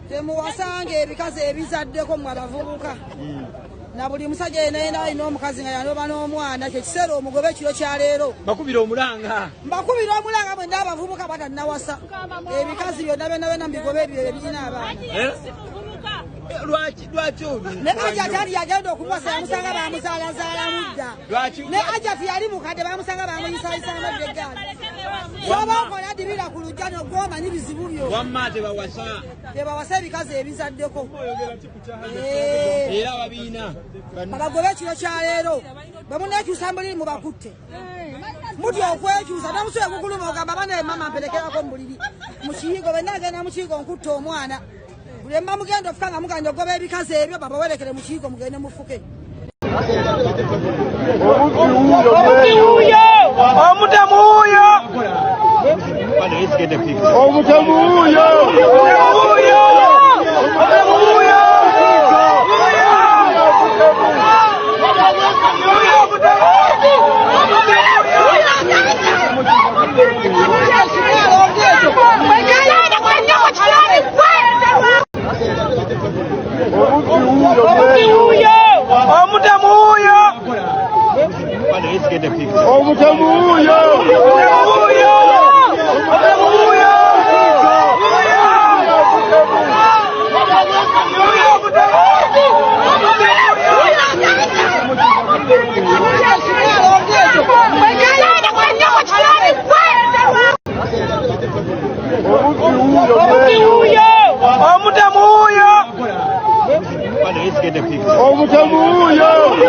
Temuwasange ebikazi ebizaddeko mu abavubuka na buli musajja yenna alina omukazi nga yaloba n'omwana kyekiseera omugobe kiro kya leero mbakubira omulanga mwenda abavubuka batannawasa ebikazi byonna mubigobe ebyo ebirina abaana lwaki obi ne Ajati ali yagenda okuwasa yamusanga bamuzaalazaala mudda ne Ajati yali mukadde bamusanga bamuyisayisanga eggaali oba okola dibira ku lujja n'ogwoma n'ibizibu byo wamma tebawasa ebikazi ebizaddeko era ababiina abagobe ekiro kya leero bwe muneekyusa mbuliri mubakutte mutya okwekyusa nomusuye gukuluma ogamba bana mama mperekerako mu buliri mu kiyigo benna agenda mu kiyigo nkutta omwana buli emma mugenda ofuka nga muganja ogoba ebikazi ebyo babawerekere mu kiyigo mugende mufuke Omutamuyo